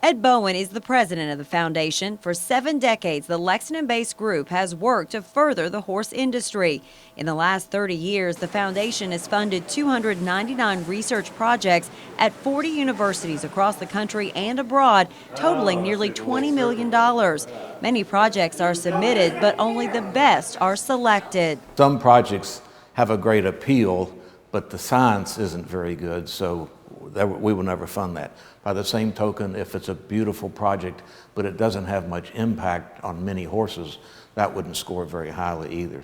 Ed Bowen is the president of the foundation. For 7 decades, the Lexington-based group has worked to further the horse industry. In the last 30 years, the foundation has funded 299 research projects at 40 universities across the country and abroad, totaling nearly $20 million. Many projects are submitted, but only the best are selected. Some projects have a great appeal, but the science isn't very good, so we will never fund that. By the same token, if it's a beautiful project, but it doesn't have much impact on many horses, that wouldn't score very highly either.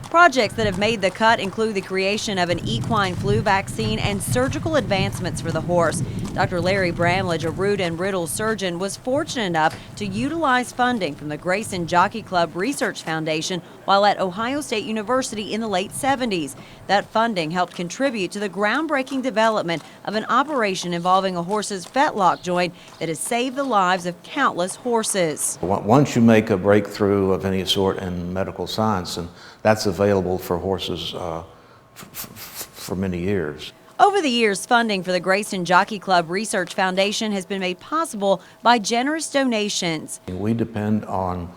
Projects that have made the cut include the creation of an equine flu vaccine and surgical advancements for the horse. Dr. Larry Bramlage, a root and riddle surgeon, was fortunate enough to utilize funding from the Grayson Jockey Club Research Foundation while at Ohio State University in the late 70s. That funding helped contribute to the groundbreaking development of an operation involving a horse's fetlock joint that has saved the lives of countless horses. Once you make a breakthrough of any sort in medical science, and that's available for horses for many years. Over the years, funding for the Grayson Jockey Club Research Foundation has been made possible by generous donations. We depend on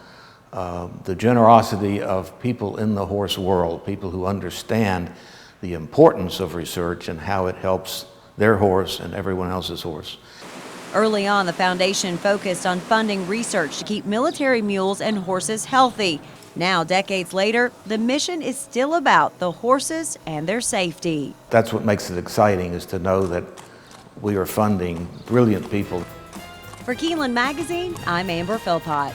the generosity of people in the horse world, people who understand the importance of research and how it helps their horse and everyone else's horse. Early on, the foundation focused on funding research to keep military mules and horses healthy. Now, decades later, the mission is still about the horses and their safety. That's what makes it exciting, is to know that we are funding brilliant people. For Keeneland Magazine, I'm Amber Philpott.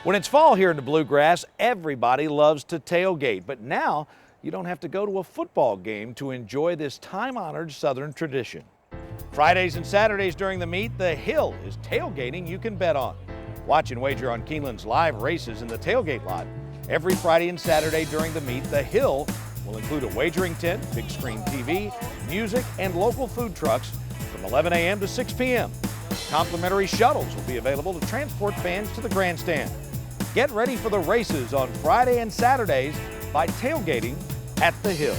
When it's fall here in the Bluegrass, everybody loves to tailgate, but now you don't have to go to a football game to enjoy this time-honored Southern tradition. Fridays and Saturdays during the meet, the Hill is tailgating you can bet on. Watch and wager on Keeneland's live races in the tailgate lot. Every Friday and Saturday during the meet, the Hill will include a wagering tent, big screen TV, music, and local food trucks from 11 a.m. to 6 p.m. Complimentary shuttles will be available to transport fans to the grandstand. Get ready for the races on Friday and Saturdays by tailgating at the Hill.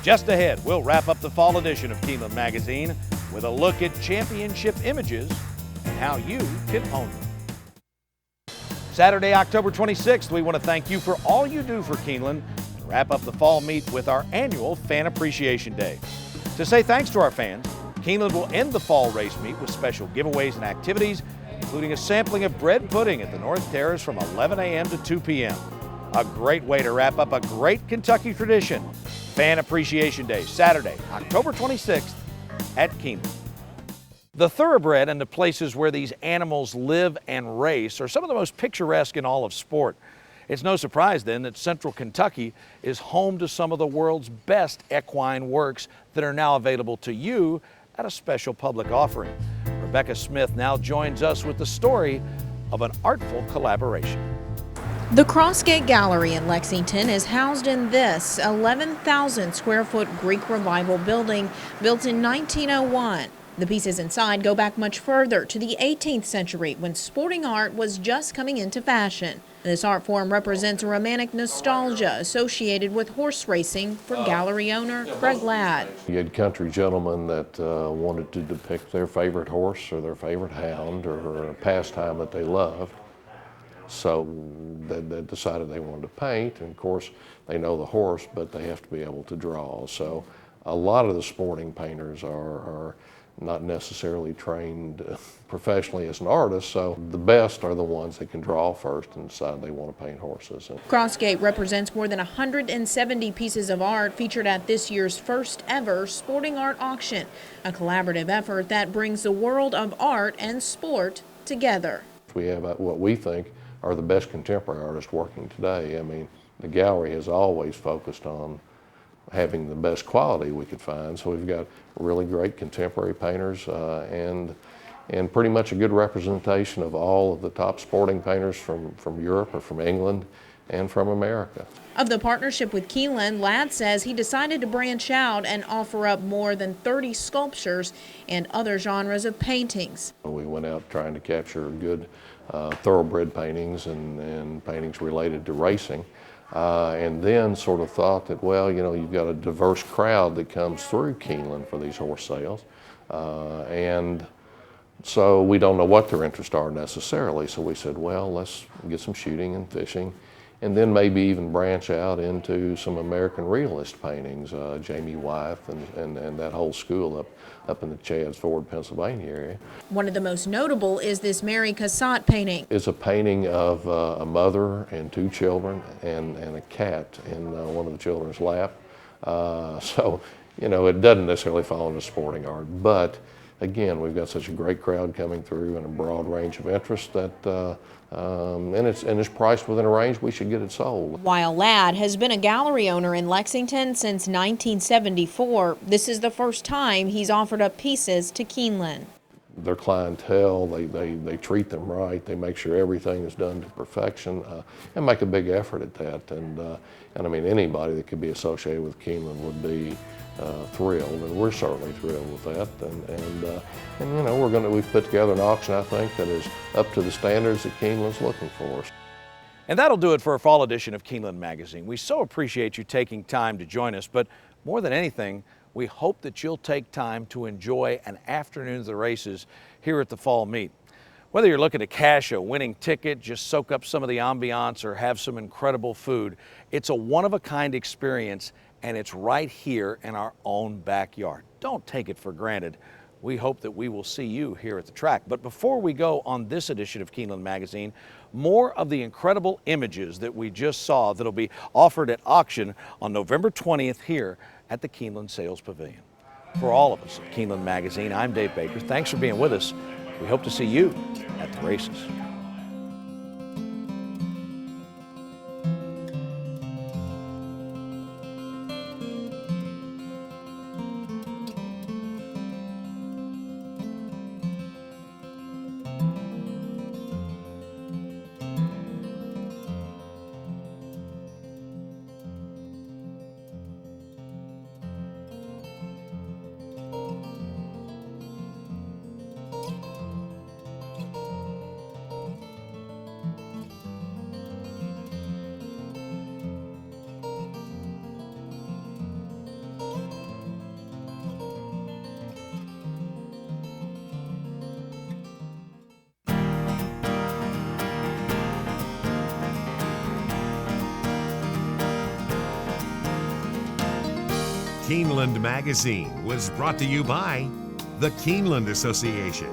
Just ahead, we'll wrap up the fall edition of Keeneland Magazine with a look at championship images and how you can own them. Saturday, October 26th, we want to thank you for all you do for Keeneland and wrap up the fall meet with our annual Fan Appreciation Day. To say thanks to our fans, Keeneland will end the fall race meet with special giveaways and activities, including a sampling of bread pudding at the North Terrace from 11 a.m. to 2 p.m. A great way to wrap up a great Kentucky tradition. Fan Appreciation Day, Saturday, October 26th at Keeneland. The thoroughbred and the places where these animals live and race are some of the most picturesque in all of sport. It's no surprise then that Central Kentucky is home to some of the world's best equine works that are now available to you at a special public offering. Rebecca Smith now joins us with the story of an artful collaboration. The Crossgate Gallery in Lexington is housed in this 11,000 square foot Greek Revival building built in 1901. The pieces inside go back much further to the 18th century when sporting art was just coming into fashion. This art form represents a romantic nostalgia associated with horse racing for gallery owner Craig Ladd. You had country gentlemen that wanted to depict their favorite horse or their favorite hound or a pastime that they loved. So they decided they wanted to paint, and of course they know the horse, but they have to be able to draw. So a lot of the sporting painters are not necessarily trained professionally as an artist, so the best are the ones that can draw first and decide they want to paint horses. Crossgate represents more than 170 pieces of art featured at this year's first ever sporting art auction, a collaborative effort that brings the world of art and sport together. We have what we think are the best contemporary artists working today. I mean, the gallery has always focused on having the best quality we could find, so we've got really great contemporary painters and pretty much a good representation of all of the top sporting painters from Europe or from England and from America. Of the partnership with Keeneland, Ladd says he decided to branch out and offer up more than 30 sculptures and other genres of paintings. We went out trying to capture good thoroughbred paintings and paintings related to racing. And then sort of thought that, well, you know, you've got a diverse crowd that comes through Keeneland for these horse sales. And So we don't know what their interests are necessarily. So we said, well, let's get some shooting and fishing, and then maybe even branch out into some American realist paintings, Jamie Wyeth and that whole school up in the Chadds Ford, Pennsylvania area. One of the most notable is this Mary Cassatt painting. It's a painting of a mother and two children and a cat in one of the children's lap. So, you know, it doesn't necessarily fall into sporting art, but again, we've got such a great crowd coming through and a broad range of interest that, and it's priced within a range we should get it sold. While Ladd has been a gallery owner in Lexington since 1974, this is the first time he's offered up pieces to Keeneland. Their clientele, they treat them right, they make sure everything is done to perfection, and make a big effort at that. And I mean, anybody that could be associated with Keeneland would be thrilled, and we're certainly thrilled with that. And you know, we've put together an auction, I think, that is up to the standards that Keeneland's looking for. And that'll do it for a fall edition of Keeneland Magazine. We so appreciate you taking time to join us, but more than anything, we hope that you'll take time to enjoy an afternoon of the races here at the fall meet. Whether you're looking to cash a winning ticket, just soak up some of the ambiance, or have some incredible food, it's a one-of-a-kind experience, and it's right here in our own backyard. Don't take it for granted. We hope that we will see you here at the track. But before we go on this edition of Keeneland Magazine, more of the incredible images that we just saw that'll be offered at auction on November 20th here at the Keeneland Sales Pavilion. For all of us at Keeneland Magazine, I'm Dave Baker. Thanks for being with us. We hope to see you at the races. Keeneland Magazine was brought to you by the Keeneland Association.